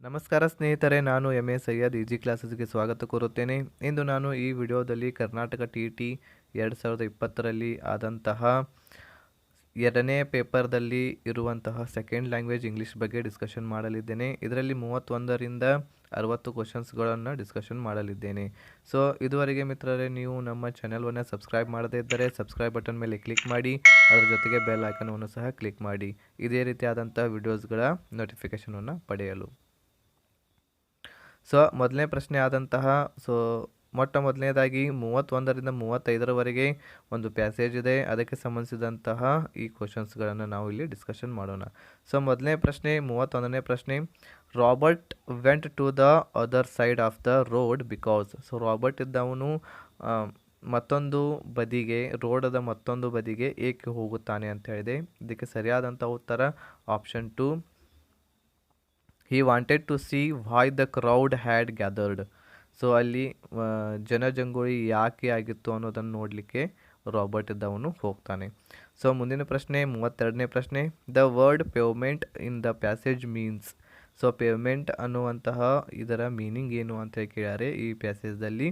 ನಮಸ್ಕಾರ ಸ್ನೇಹಿತರೆ, ನಾನು ಎಂ.ಎ. ಸೈಯದ್ ಈಜಿ ಕ್ಲಾಸಸ್ಗೆ ಸ್ವಾಗತ ಕೋರುತ್ತೇನೆ. ಇಂದು ನಾನು ಈ ವಿಡಿಯೋದಲ್ಲಿ ಕರ್ನಾಟಕ ಟಿ.ಇ.ಟಿ 2020ರಲ್ಲಿ ಆದಂತಹ ಎರಡನೇ ಪೇಪರ್ದಲ್ಲಿ ಇರುವಂತಹ ಸೆಕೆಂಡ್ ಲ್ಯಾಂಗ್ವೇಜ್ ಇಂಗ್ಲೀಷ್ ಬಗ್ಗೆ ಡಿಸ್ಕಷನ್ ಮಾಡಲಿದ್ದೇನೆ. ಇದರಲ್ಲಿ 31ರಿಂದ 60 ಕ್ವಶನ್ಸ್ಗಳನ್ನು ಡಿಸ್ಕಷನ್ ಮಾಡಲಿದ್ದೇನೆ. ಸೊ ಇದುವರೆಗೆ ಮಿತ್ರರೇ ನೀವು ನಮ್ಮ ಚಾನೆಲ್ವನ್ನು ಸಬ್ಸ್ಕ್ರೈಬ್ ಮಾಡದೇ ಇದ್ದರೆ ಸಬ್ಸ್ಕ್ರೈಬ್ ಬಟನ್ ಮೇಲೆ ಕ್ಲಿಕ್ ಮಾಡಿ, ಅದರ ಜೊತೆಗೆ ಬೆಲ್ ಐಕನನ್ನು ಸಹ ಕ್ಲಿಕ್ ಮಾಡಿ ಇದೇ ರೀತಿಯಾದಂಥ ವಿಡಿಯೋಸ್ಗಳ ನೋಟಿಫಿಕೇಷನನ್ನು ಪಡೆಯಲು. ಸೊ ಮೊದಲನೇ ಪ್ರಶ್ನೆ ಆದಂತಹ ಮೊದಲನೇದಾಗಿ 31ರಿಂದ 35ರವರೆಗೆ ಒಂದು ಪ್ಯಾಸೇಜ್ ಇದೆ. ಅದಕ್ಕೆ ಸಂಬಂಧಿಸಿದಂತಹ ಈ ಕ್ವಶನ್ಸ್ಗಳನ್ನು ನಾವು ಇಲ್ಲಿ ಡಿಸ್ಕಷನ್ ಮಾಡೋಣ. ಸೊ ಮೊದಲನೇ ಪ್ರಶ್ನೆ 31ನೇ ಪ್ರಶ್ನೆ, Robert went to the other side of the road because. So Robert ಇದ್ದವನು ಮತ್ತೊಂದು ಬದಿಗೆ, ರೋಡದ ಮತ್ತೊಂದು ಬದಿಗೆ ಏಕೆ ಹೋಗುತ್ತಾನೆ ಅಂತ ಹೇಳಿದೆ. ಇದಕ್ಕೆ ಸರಿಯಾದಂಥ ಉತ್ತರ option 2, he wanted to see why the crowd had gathered. So ಅಲ್ಲಿ ಜನಜಂಗುಳಿ ಯಾಕೆ ಆಗಿತ್ತು ಅನ್ನೋದನ್ನು ನೋಡಲಿಕ್ಕೆ ರಾಬರ್ಟ್ ಇದ್ದವನು ಹೋಗ್ತಾನೆ. ಸೊ ಮುಂದಿನ ಪ್ರಶ್ನೆ 32ನೇ ಪ್ರಶ್ನೆ, the word pavement in the passage means. So pavement ಅನ್ನುವಂತಹ ಇದರ ಮೀನಿಂಗ್ ಏನು ಅಂತ ಕೇಳ್ಯಾರೆ ಈ ಪ್ಯಾಸೇಜ್ದಲ್ಲಿ.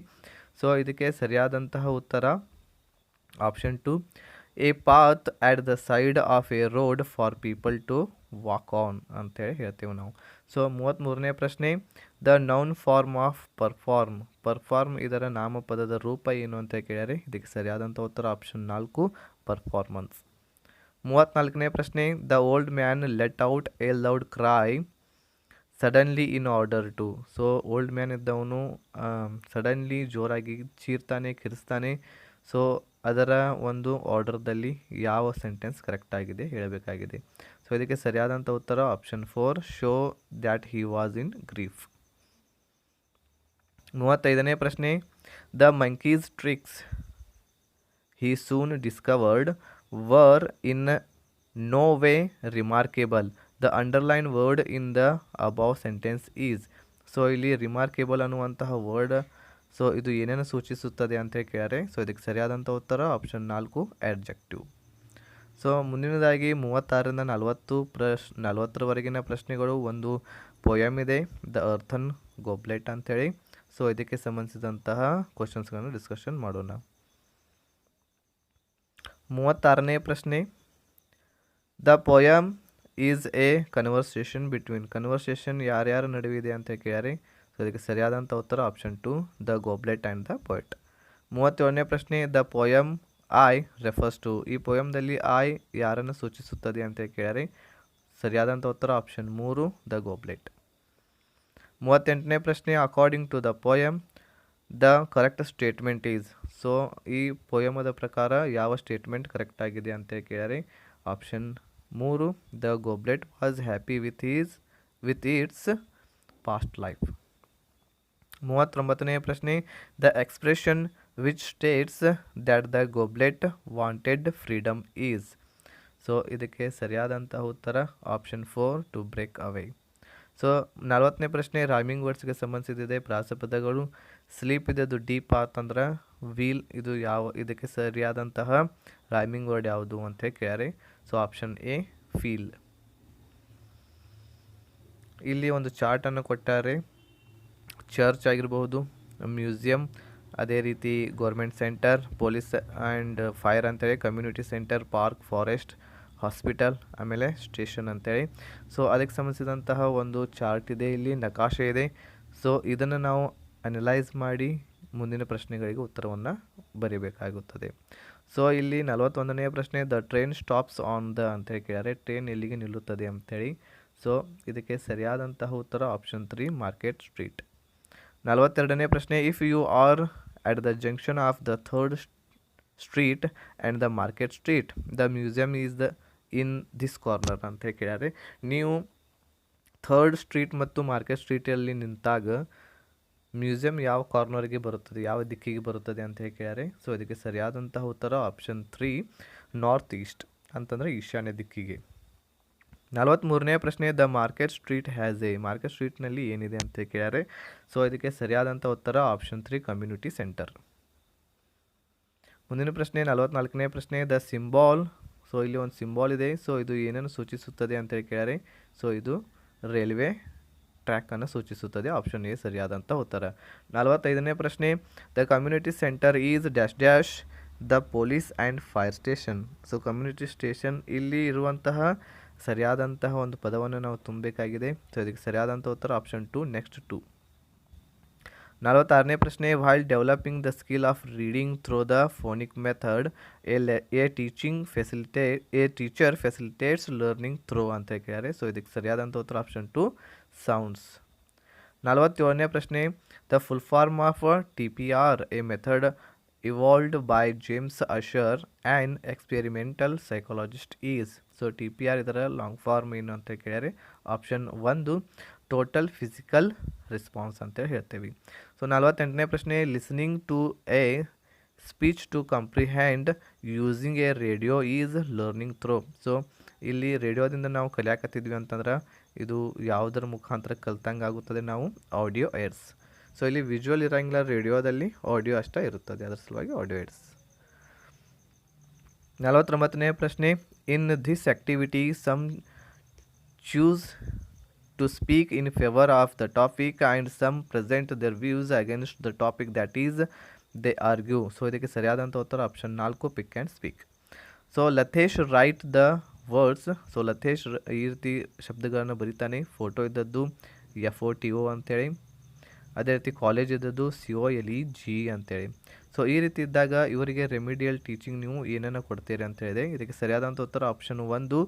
ಸೊ ಇದಕ್ಕೆ ಸರಿಯಾದಂತಹ ಉತ್ತರ option 2, a path at the side of a road for people to walk on ಅಂತೇಳಿ ಹೇಳ್ತೇವೆ ನಾವು. ಸೊ 33ನೇ ಪ್ರಶ್ನೆ, the noun form of perform ಇದರ ನಾಮಪದದ ರೂಪ ಏನು ಅಂತ ಕೇಳ್ಯಾರೆ. ಇದಕ್ಕೆ ಸರಿಯಾದಂಥ ಉತ್ತರ ಆಪ್ಷನ್ 4, ಪರ್ಫಾರ್ಮೆನ್ಸ್. 34ನೇ ಪ್ರಶ್ನೆ, the old man let out a loud cry suddenly in order to. So old man ಇದ್ದವನು ಸಡನ್ಲಿ ಜೋರಾಗಿ ಚೀರ್ತಾನೆ, ಕಿರಿಸ್ತಾನೆ. ಸೊ ಅದರ ಒಂದು ಆರ್ಡರ್ದಲ್ಲಿ ಯಾವ ಸೆಂಟೆನ್ಸ್ ಕರೆಕ್ಟಾಗಿದೆ ಹೇಳಬೇಕಾಗಿದೆ. ಸೊ ಇದಕ್ಕೆ ಸರಿಯಾದಂಥ ಉತ್ತರ option 4, show that he was in grief. 35ನೇ ಪ್ರಶ್ನೆ, the monkeys tricks he soon discovered were in no way remarkable. The underline word in the above sentence is. So ಇಲ್ಲಿ ರಿಮಾರ್ಕೇಬಲ್ ಅನ್ನುವಂತಹ ವರ್ಡ್, ಸೊ ಇದು ಏನೇನು ಸೂಚಿಸುತ್ತದೆ ಅಂತ ಕೇಳ್ಯಾರೆ. ಸೊ ಇದಕ್ಕೆ ಸರಿಯಾದಂಥ ಉತ್ತರ ಆಪ್ಷನ್ 4, ಆಡ್ಜೆಕ್ಟಿವ್. ಸೊ ಮುಂದಿನದಾಗಿ 36ರಿಂದ 40ರವರೆಗಿನ ಪ್ರಶ್ನೆಗಳು. ಒಂದು ಪೋಯಮ್ ಇದೆ, ದ ಅರ್ಥನ್ ಗೋಬ್ಲೆಟ್ ಅಂಥೇಳಿ. ಸೊ ಇದಕ್ಕೆ ಸಂಬಂಧಿಸಿದಂತಹ ಕ್ವಶನ್ಸ್ಗಳನ್ನು ಡಿಸ್ಕಷನ್ ಮಾಡೋಣ. 36ನೇ ಪ್ರಶ್ನೆ, the poem is a conversation between. Conversation ಯಾರ್ಯಾರ ನಡುವೆ ಇದೆ ಅಂತ ಕೇಳ್ಯಾರೆ. ಸೊ ಇದಕ್ಕೆ ಸರಿಯಾದಂಥ ಉತ್ತರ option 2, the goblet and the poet. 37ನೇ ಪ್ರಶ್ನೆ, the poem I refers to. ಈ ಪೋಯಮ್ದಲ್ಲಿ ಐ ಯಾರನ್ನು ಸೂಚಿಸುತ್ತದೆ ಅಂತ ಕೇಳ್ಯಾರೆ. ಸರಿಯಾದಂಥ ಉತ್ತರ ಆಪ್ಷನ್ 3, ದ ಗೋಬ್ಲೆಟ್. 38ನೇ ಪ್ರಶ್ನೆ, according to the poem the correct statement is. So ಈ ಪೋಯಮದ ಪ್ರಕಾರ ಯಾವ ಸ್ಟೇಟ್ಮೆಂಟ್ ಕರೆಕ್ಟ್ ಆಗಿದೆ ಅಂತ ಕೇಳ್ಯಾರೆ. Option 3, the goblet was happy with its past life. 39ನೇ ಪ್ರಶ್ನೆ, the expression which states that the goblet wanted freedom is. So ಇದಕ್ಕೆ ಸರಿಯಾದಂತಹ ಉತ್ತರ option 4, to break away. So 40ನೇ ಪ್ರಶ್ನೆ, ರೈಮಿಂಗ್ ವರ್ಡ್ಸ್ಗೆ ಸಂಬಂಧಿಸಿದೆ. ಪ್ರಾಸಪದಗಳು. ಸ್ಲೀಪ್ ಇದದು ಡೀಪ್ ಪಾತ್ ಅಂದ್ರೆ ವೀಲ್, ಇದು ಇದಕ್ಕೆ ಸರಿಯಾದಂತಹ ರೈಮಿಂಗ್ ವರ್ಡ್ ಯಾವುದು ಅಂತ ಕೇಳ್ಯಾರೆ. So option A, feel. ಇಲ್ಲಿ ಒಂದು ಚಾರ್ಟನ್ನು ಕೊಟ್ಟಾರೆ. ಚರ್ಚ್ ಆಗಿರಬಹುದು, ಮ್ಯೂಸಿಯಂ, ಅದೇ ರೀತಿ government centre, police and fire ಅಂತೇಳಿ, community centre, park, forest, hospital, ಆಮೇಲೆ ಸ್ಟೇಷನ್ ಅಂತೇಳಿ. ಸೊ ಅದಕ್ಕೆ ಸಂಬಂಧಿಸಿದಂತಹ ಒಂದು ಚಾರ್ಟ್ ಇದೆ, ಇಲ್ಲಿ ನಕಾಶೆ ಇದೆ. ಸೊ ಇದನ್ನು ನಾವು ಅನಲೈಸ್ ಮಾಡಿ ಮುಂದಿನ ಪ್ರಶ್ನೆಗಳಿಗೆ ಉತ್ತರವನ್ನು ಬರೀಬೇಕಾಗುತ್ತದೆ. ಸೊ ಇಲ್ಲಿ 41ನೇ ಪ್ರಶ್ನೆ, the train stops on the ಅಂತೇಳಿ ಕೇಳಿದರೆ ಟ್ರೈನ್ ಎಲ್ಲಿಗೆ ನಿಲ್ಲುತ್ತದೆ ಅಂಥೇಳಿ. ಸೊ ಇದಕ್ಕೆ ಸರಿಯಾದಂತಹ ಉತ್ತರ ಆಪ್ಷನ್ 3, ಮಾರ್ಕೆಟ್ ಸ್ಟ್ರೀಟ್. 42ನೇ ಪ್ರಶ್ನೆ, if you are at the junction of the third street and the market street, the museum is the in this corner ಅಂತ ಕೇಳ್ಯಾರೆ. ನೀವು ಥರ್ಡ್ ಸ್ಟ್ರೀಟ್ ಮತ್ತು ಮಾರ್ಕೆಟ್ ಸ್ಟ್ರೀಟಲ್ಲಿ ನಿಂತಾಗ ಮ್ಯೂಸಿಯಂ ಯಾವ ಕಾರ್ನರ್ಗೆ ಬರುತ್ತದೆ, ಯಾವ ದಿಕ್ಕಿಗೆ ಬರುತ್ತದೆ ಅಂತ ಕೇಳ್ಯಾರೆ. ಸೊ ಇದಕ್ಕೆ ಸರಿಯಾದಂತಹ ಉತ್ತರ ಆಪ್ಷನ್ 3, ನಾರ್ತ್ ಈಸ್ಟ್ ಅಂತಂದರೆ ಈಶಾನ್ಯ ದಿಕ್ಕಿಗೆ. 43ನೇ ಪ್ರಶ್ನೆ, the market street has A. Market ಸ್ಟ್ರೀಟ್ನಲ್ಲಿ ಏನಿದೆ ಅಂತ ಕೇಳ್ಯಾರೆ. ಸೊ ಇದಕ್ಕೆ ಸರಿಯಾದಂಥ ಉತ್ತರ ಆಪ್ಷನ್ 3, ಕಮ್ಯುನಿಟಿ ಸೆಂಟರ್. ಮುಂದಿನ ಪ್ರಶ್ನೆ 44ನೇ ಪ್ರಶ್ನೆ, ದ ಸಿಂಬಾಲ್. ಸೊ ಇಲ್ಲಿ ಒಂದು ಸಿಂಬಾಲ್ ಇದೆ. ಸೊ ಇದು ಏನನ್ನು ಸೂಚಿಸುತ್ತದೆ ಅಂತೇಳಿ ಕೇಳ್ಯಾರೆ. ಸೊ ಇದು ರೈಲ್ವೆ ಟ್ರ್ಯಾಕನ್ನು ಸೂಚಿಸುತ್ತದೆ. ಆಪ್ಷನ್ ಎ ಸರಿಯಾದಂಥ ಉತ್ತರ. 45ನೇ ಪ್ರಶ್ನೆ, the community centre is dash dash the police and fire station. So community station ಇಲ್ಲಿ ಇರುವಂತಹ ಸರಿಯಾದಂತಹ ಒಂದು ಪದವನ್ನು ನಾವು ತುಂಬಬೇಕಾಗಿದೆ. ಸೊ ಇದಕ್ಕೆ ಸರಿಯಾದಂಥ ಉತ್ತರ ಆಪ್ಷನ್ 2, ನೆಕ್ಸ್ಟ್ 2. 46ನೇ ಪ್ರಶ್ನೆ, while developing the skill of reading through the phonic method A teacher facilitates learning through ಅಂತ ಕೇಳಿದ್ದಾರೆ. ಸೊ ಇದಕ್ಕೆ ಸರಿಯಾದಂಥ ಉತ್ತರ ಆಪ್ಷನ್ 2, ಸೌಂಡ್ಸ್. 47ನೇ ಪ್ರಶ್ನೆ, the full form of TPR, a method evolved by James Ussher, an experimental psychologist is. So TPR ಇದರ long form ಏನು ಅಂತ ಕೇಳಿದರೆ ಆಪ್ಷನ್ 1, ಟೋಟಲ್ ಫಿಸಿಕಲ್ ರೆಸ್ಪಾನ್ಸ್ ಅಂತೇಳಿ ಹೇಳ್ತೇವೆ. ಸೊ 48ನೇ ಪ್ರಶ್ನೆ, listening to a speech to comprehend using a radio is learning through. So ಇಲ್ಲಿ ರೇಡಿಯೋದಿಂದ ನಾವು ಕಲಿಯಾಕತ್ತಿದ್ವಿ ಅಂತಂದ್ರೆ ಇದು ಯಾವುದರ ಮುಖಾಂತರ ಕಲ್ತಂಗೆ ಆಗುತ್ತದೆ, ನಾವು ಆಡಿಯೋ ಏಡ್ಸ್. ಸೊ ಇಲ್ಲಿ ವಿಜುವಲ್ ಇರೋಂಗಿಲ್ಲ, ರೇಡಿಯೋದಲ್ಲಿ ಆಡಿಯೋ ಅಷ್ಟೇ ಇರುತ್ತದೆ, ಅದರ ಸಲುವಾಗಿ ಆಡಿಯೋ ಏಡ್ಸ್. 49ನೇ ಪ್ರಶ್ನೆ, in this activity some choose to speak in favour of the topic and some present their views against the topic that is they argue. So ಇದಕ್ಕೆ ಸರಿಯಾದಂಥ ಉತ್ತರ option 4, pick and speak. So Lathesh write the words. So Lathesh ಈ ರೀತಿ ಶಬ್ದಗಳನ್ನು ಬರೀತಾನೆ. Photo ಇದ್ದದ್ದು FOTO ಅಂತೇಳಿ, ಅದೇ ರೀತಿ ಕಾಲೇಜ್ ಇದ್ದದ್ದು COLEG ಅಂತೇಳಿ. ಸೊ ಈ ರೀತಿ ಇದ್ದಾಗ ಇವರಿಗೆ ರೆಮಿಡಿಯಲ್ ಟೀಚಿಂಗ್ ನೀವು ಏನನ್ನು ಕೊಡ್ತೀರಿ ಅಂತ ಹೇಳಿದೆ. ಇದಕ್ಕೆ ಸರಿಯಾದಂಥ ಉತ್ತರ ಆಪ್ಷನ್ 1,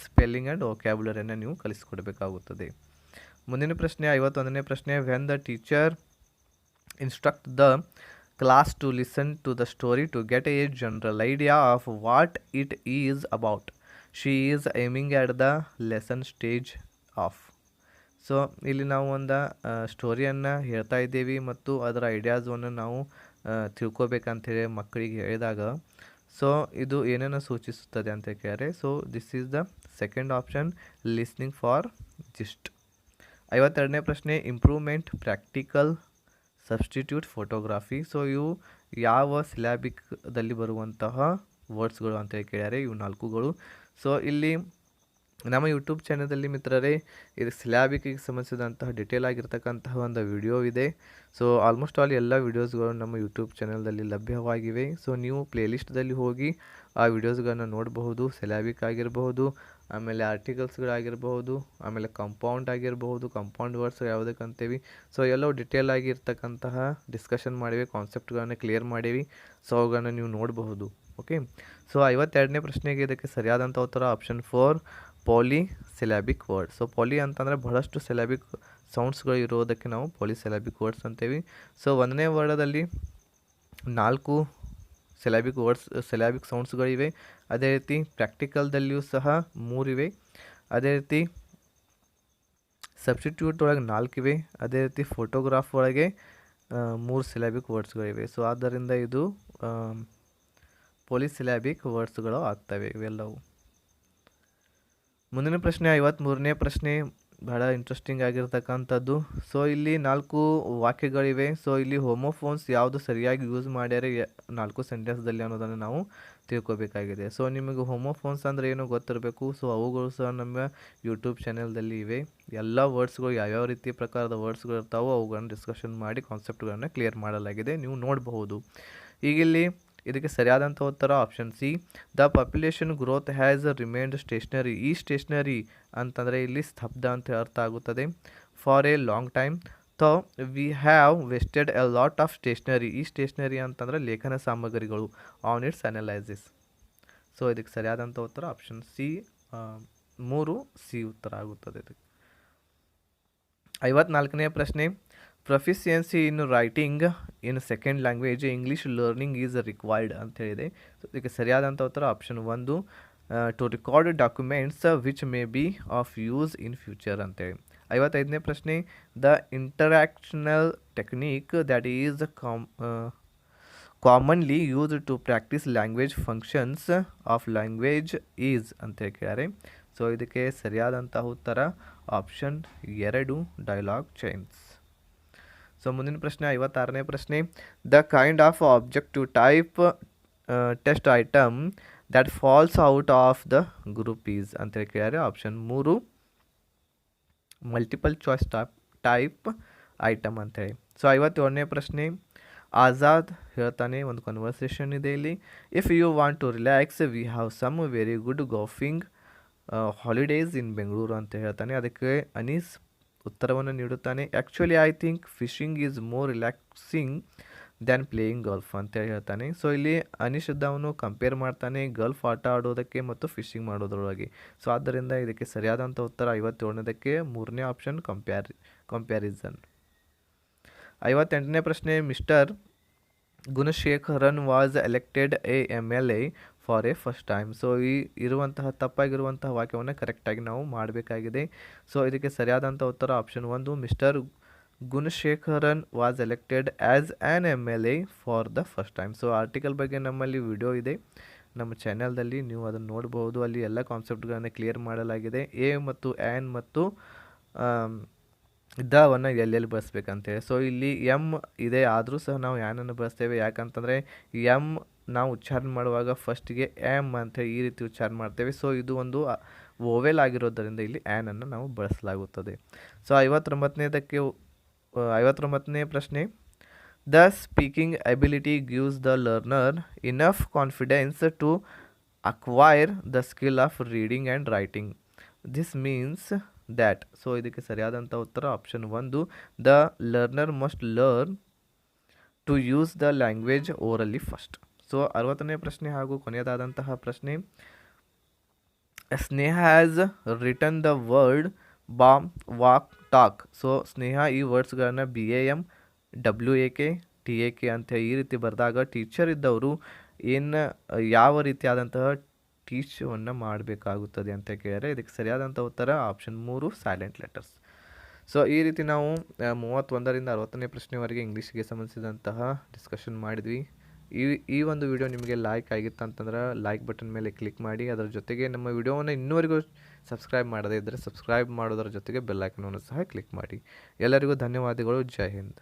ಸ್ಪೆಲ್ಲಿಂಗ್ ಆ್ಯಂಡ್ ವೊಕ್ಯಾಬುಲರಿಯನ್ನು ನೀವು ಕಲಿಸಿಕೊಡಬೇಕಾಗುತ್ತದೆ. ಮುಂದಿನ ಪ್ರಶ್ನೆ, 51ನೇ ಪ್ರಶ್ನೆ, when the teacher instruct the class to listen to the story to get a general idea of what it is about, she is aiming at the lesson stage of. So ಇಲ್ಲಿ ನಾವು ಒಂದು ಸ್ಟೋರಿಯನ್ನು ಹೇಳ್ತಾ ಇದ್ದೀವಿ ಮತ್ತು ಅದರ ಐಡಿಯಾಸನ್ನು ನಾವು ತಿಳ್ಕೊಬೇಕಂತೇಳಿ ಮಕ್ಕಳಿಗೆ ಹೇಳಿದಾಗ ಸೊ ಇದು ಏನನ್ನು ಸೂಚಿಸುತ್ತದೆ ಅಂತ ಕೇಳಿದ್ರೆ so this is the second option, listening for gist. 52ನೇ ಪ್ರಶ್ನೆ, improvement, practical, substitute, photography. So ಇವು ಯಾವ ಸಿಲಾಬಿಕ್ದಲ್ಲಿ ಬರುವಂತಹ ವರ್ಡ್ಸ್ಗಳು ಅಂತೇಳಿ ಕೇಳ್ಯಾರೆ, ಇವು 4ಗಳು. ಸೊ ಇಲ್ಲಿ ನಮ್ಮ ಯೂಟ್ಯೂಬ್ ಚಾನಲಲ್ಲಿ ಮಿತ್ರರೇ ಇದು ಸಿಲಾಬಿಕ್ಕಿಗೆ ಸಂಬಂಧಿಸಿದಂತಹ ಡಿಟೇಲ್ ಆಗಿರ್ತಕ್ಕಂತಹ ಒಂದು ವಿಡಿಯೋ ಇದೆ. ಸೊ ಆಲ್ಮೋಸ್ಟ್ ಆಲ್ ಎಲ್ಲ ವೀಡಿಯೋಸ್ಗಳು ನಮ್ಮ ಯೂಟ್ಯೂಬ್ ಚಾನಲ್ದಲ್ಲಿ ಲಭ್ಯವಾಗಿವೆ. ಸೊ ನೀವು ಪ್ಲೇಲಿಸ್ಟ್ದಲ್ಲಿ ಹೋಗಿ ಆ ವಿಡಿಯೋಸ್ಗಳನ್ನು ನೋಡಬಹುದು. ಸಿಲಾಬಿಕ್ ಆಗಿರಬಹುದು, ಆಮೇಲೆ ಆರ್ಟಿಕಲ್ಸ್ಗಳಾಗಿರಬಹುದು, ಆಮೇಲೆ ಕಂಪೌಂಡ್ ಆಗಿರಬಹುದು, ಕಂಪೌಂಡ್ ವರ್ಡ್ಸ್ ಯಾವುದಕ್ಕಂತೇವಿ. ಸೊ ಎಲ್ಲವೂ ಡಿಟೇಲ್ ಆಗಿರ್ತಕ್ಕಂತಹ ಡಿಸ್ಕಷನ್ ಮಾಡಿವಿ, ಕಾನ್ಸೆಪ್ಟ್ಗಳನ್ನು ಕ್ಲಿಯರ್ ಮಾಡಿವಿ. ಸೊ ಅವುಗಳನ್ನು ನೀವು ನೋಡಬಹುದು. ಓಕೆ. ಸೊ 52ನೇ ಪ್ರಶ್ನೆಗೆ ಇದಕ್ಕೆ ಸರಿಯಾದಂಥ ಉತ್ತರ ಆಪ್ಷನ್ 4, ಪಾಲಿ ಸಿಲಾಬಿಕ್ ವರ್ಡ್. ಸೊ ಪಾಲಿ ಅಂತಂದರೆ ಬಹಳಷ್ಟು ಸಿಲಾಬಿಕ್ ಸೌಂಡ್ಸ್ಗಳು ಇರೋದಕ್ಕೆ ನಾವು ಪಾಲಿ ಸಿಲಾಬಿಕ್ ವರ್ಡ್ಸ್ ಅಂತೇವಿ. ಸೊ 1ನೇ ವರ್ಡದಲ್ಲಿ 4 ಸಿಲಾಬಿಕ್ ಸೌಂಡ್ಸ್ಗಳಿವೆ. ಅದೇ ರೀತಿ ಪ್ರಾಕ್ಟಿಕಲ್ದಲ್ಲಿಯೂ ಸಹ 3 ಇವೆ. ಅದೇ ರೀತಿ ಸಬ್ಸ್ಟಿಟ್ಯೂಟ್ ಒಳಗೆ 4 ಇವೆ. ಅದೇ ರೀತಿ ಫೋಟೋಗ್ರಾಫ್ ಒಳಗೆ 3 ಸಿಲಾಬಿಕ್ ವರ್ಡ್ಸ್ಗಳಿವೆ. ಸೊ ಆದ್ದರಿಂದ ಇದು ಪಾಲಿಸಿಲಾಬಿಕ್ ವರ್ಡ್ಸ್ಗಳು ಆಗ್ತವೆ ಇವೆಲ್ಲವು. ಮುಂದಿನ ಪ್ರಶ್ನೆ 53ನೇ ಪ್ರಶ್ನೆ ಬಹಳ ಇಂಟ್ರೆಸ್ಟಿಂಗ್ ಆಗಿರ್ತಕ್ಕಂಥದ್ದು. ಸೊ ಇಲ್ಲಿ 4 ವಾಕ್ಯಗಳಿವೆ. ಸೊ ಇಲ್ಲಿ ಹೋಮೋಫೋನ್ಸ್ ಯಾವುದು ಸರಿಯಾಗಿ ಯೂಸ್ ಮಾಡ್ಯಾರೆ 4 ಸೆಂಟೆನ್ಸ್ದಲ್ಲಿ ಅನ್ನೋದನ್ನು ನಾವು ತಿಳ್ಕೊಬೇಕಾಗಿದೆ. ಸೊ ನಿಮಗೆ ಹೋಮೋಫೋನ್ಸ್ ಅಂದರೆ ಏನೋ ಗೊತ್ತಿರಬೇಕು. ಸೊ ಅವುಗಳು ಸಹ ನಮ್ಮ ಯೂಟ್ಯೂಬ್ ಚಾನೆಲ್ದಲ್ಲಿ ಇವೆ. ಎಲ್ಲ ವರ್ಡ್ಸ್ಗಳು ಯಾವ್ಯಾವ ರೀತಿ ಪ್ರಕಾರದ ವರ್ಡ್ಸ್ಗಳು ಇರ್ತಾವೋ ಅವುಗಳನ್ನು ಡಿಸ್ಕಷನ್ ಮಾಡಿ ಕಾನ್ಸೆಪ್ಟ್ಗಳನ್ನು ಕ್ಲಿಯರ್ ಮಾಡಲಾಗಿದೆ, ನೀವು ನೋಡಬಹುದು. ಈಗಿಲ್ಲಿ ಇದಕ್ಕೆ ಸರಿಯಾದಂಥ ಉತ್ತರ option C, the population growth has remained stationary. ಈ ಸ್ಟೇಷನರಿ ಅಂತಂದರೆ ಇಲ್ಲಿ ಸ್ತಬ್ಧ ಅಂತ ಅರ್ಥ ಆಗುತ್ತದೆ. For a long time, so we have wasted a lot of stationery. ಈ ಸ್ಟೇಷನರಿ ಅಂತಂದರೆ ಲೇಖನ ಸಾಮಗ್ರಿಗಳು ಆನ್ ಇಟ್ಸ್ ಅನಲೈಸಿಸ್. ಸೊ ಇದಕ್ಕೆ ಸರಿಯಾದಂಥ ಉತ್ತರ ಆಪ್ಷನ್ ಸಿ, 3 ಸಿ ಉತ್ತರ ಆಗುತ್ತದೆ ಇದಕ್ಕೆ. 54ನೇ ಪ್ರಶ್ನೆ, proficiency in writing in second language English learning is required ಅಂತ ಹೇಳಿದೆ. ಸೊ ಇದಕ್ಕೆ ಸರಿಯಾದಂಥ ಉತ್ತರ option 1, to record documents which may be of use in future ಅಂತೇಳಿ. 55ನೇ ಪ್ರಶ್ನೆ, the interactional technique that is commonly used to practise language functions of language is ಅಂತ ಕೇಳಿದ್ದಾರೆ. ಸೊ ಇದಕ್ಕೆ ಸರಿಯಾದಂತಹ ಉತ್ತರ ಆಪ್ಷನ್ 2, ಡೈಲಾಗ್ ಚೈನ್ಸ್. ಸೊ ಮುಂದಿನ ಪ್ರಶ್ನೆ 56ನೇ ಪ್ರಶ್ನೆ, the kind of objective type test item that falls out of the group is ಅಂತೇಳಿ ಕೇಳಿದ್ದಾರೆ. Option 3, multiple choice type item ಅಂತೇಳಿ. ಸೊ 57ನೇ ಪ್ರಶ್ನೆ, ಆಜಾದ್ ಹೇಳ್ತಾನೆ, ಒಂದು ಕನ್ವರ್ಸೇಷನ್ ಇದೆ ಇಲ್ಲಿ. If you want to relax we have some very good golfing holidays in Bengaluru ಅಂತ ಹೇಳ್ತಾನೆ. ಅದಕ್ಕೆ ಅನೀಸ್ ಉತ್ತರವನ್ನು ನೀಡುತ್ತಾನೆ, actually I think fishing is more relaxing than playing golf ಅಂತ ಹೇಳ್ತಾನೆ. ಸೊ ಇಲ್ಲಿ ಅನಿಶುದ್ಧ ಅವನು ಕಂಪೇರ್ ಮಾಡ್ತಾನೆ ಗಲ್ಫ್ ಆಟ ಆಡೋದಕ್ಕೆ ಮತ್ತು ಫಿಶಿಂಗ್ ಮಾಡೋದ್ರೊಳಗೆ. ಸೊ ಆದ್ದರಿಂದ ಇದಕ್ಕೆ ಸರಿಯಾದಂಥ ಉತ್ತರ 57ನೇದಕ್ಕೆ 3ನೇ ಆಪ್ಷನ್ ಕಂಪ್ಯಾರಿಸನ್. 58ನೇ ಪ್ರಶ್ನೆ, mister Gunasekaran was elected MLA for a first time. So ಈ ಇರುವಂತಹ ತಪ್ಪಾಗಿರುವಂತಹ ವಾಕ್ಯವನ್ನು ಕರೆಕ್ಟಾಗಿ ನಾವು ಮಾಡಬೇಕಾಗಿದೆ. ಸೊ ಇದಕ್ಕೆ ಸರಿಯಾದಂಥ ಉತ್ತರ option 1, mister Gunasekaran was elected as an MLA for the first time. So article ಬಗ್ಗೆ ನಮ್ಮಲ್ಲಿ ವಿಡಿಯೋ ಇದೆ ನಮ್ಮ ಚಾನಲ್ದಲ್ಲಿ, ನೀವು ಅದನ್ನು ನೋಡ್ಬೋದು. ಅಲ್ಲಿ ಎಲ್ಲ ಕಾನ್ಸೆಪ್ಟ್ಗಳನ್ನು ಕ್ಲಿಯರ್ ಮಾಡಲಾಗಿದೆ. ಎ ಮತ್ತು ಆ್ಯನ್ ಮತ್ತು ದವನ್ನು ಎಲ್ಲೆಲ್ಲಿ ಬಳಸ್ಬೇಕಂತೇಳಿ. ಸೊ ಇಲ್ಲಿ ಎಮ್ ಇದೆ, ಆದರೂ ಸಹ ನಾವು ಆ್ಯನನ್ನು ಬಳಸ್ತೇವೆ. ಯಾಕಂತಂದರೆ ಎಮ್ ನಾವು ಉಚ್ಚಾರಣೆ ಮಾಡುವಾಗ ಫಸ್ಟಿಗೆ ಎಮ್ ಅಂತೇಳಿ ಈ ರೀತಿ ಉಚ್ಚಾರಣೆ ಮಾಡ್ತೇವೆ. ಸೊ ಇದು ಒಂದು ವೋವೆಲ್ ಆಗಿರೋದರಿಂದ ಇಲ್ಲಿ ಆ್ಯನನ್ನು ನಾವು ಬಳಸಲಾಗುತ್ತದೆ. ಸೊ 59ನೇ ಪ್ರಶ್ನೆ, the speaking ability gives the learner enough confidence to acquire the skill of reading and writing. This means that. So ಇದಕ್ಕೆ ಸರಿಯಾದಂಥ ಉತ್ತರ option 1, the learner must learn to use the language orally first. So 60ನೇ ಪ್ರಶ್ನೆ ಹಾಗೂ ಕೊನೆಯದಾದಂತಹ ಪ್ರಶ್ನೆ, Sneha has written the word bam walk talk. So Sneha ಈ ವರ್ಡ್ಸ್ಗಳನ್ನು BAM WAK TAK ಅಂತ ಈ ರೀತಿ ಬರೆದಾಗ ಟೀಚರ್ ಇದ್ದವರು ಯಾವ ರೀತಿಯಾದಂತಹ ಟೀಚವನ್ನು ಮಾಡಬೇಕಾಗುತ್ತದೆ ಅಂತ ಕೇಳಿದರೆ ಇದಕ್ಕೆ ಸರಿಯಾದಂಥ ಉತ್ತರ ಆಪ್ಷನ್ 3, ಸೈಲೆಂಟ್ ಲೆಟರ್ಸ್. ಸೊ ಈ ರೀತಿ ನಾವು 31ರಿಂದ 60ನೇ ಪ್ರಶ್ನೆವರೆಗೆ ಇಂಗ್ಲೀಷ್ಗೆ ಸಂಬಂಧಿಸಿದಂತಹ ಡಿಸ್ಕಷನ್ ಮಾಡಿದ್ವಿ. ಈ ಒಂದು ವಿಡಿಯೋ ನಿಮಗೆ ಲೈಕ್ ಆಗಿತ್ತು ಅಂತಂದ್ರೆ ಲೈಕ್ ಬಟನ್ ಮೇಲೆ ಕ್ಲಿಕ್ ಮಾಡಿ. ಅದರ ಜೊತೆಗೆ ನಮ್ಮ ವಿಡಿಯೋವನ್ನು ಇನ್ನೂವರೆಗೂ ಸಬ್ಸ್ಕ್ರೈಬ್ ಮಾಡದೇ ಇದ್ದರೆ ಸಬ್ಸ್ಕ್ರೈಬ್ ಮಾಡೋದರ ಜೊತೆಗೆ ಬೆಲ್ ಐಕನನ್ನು ಸಹ ಕ್ಲಿಕ್ ಮಾಡಿ. ಎಲ್ಲರಿಗೂ ಧನ್ಯವಾದಗಳು. ಜೈ ಹಿಂದ್.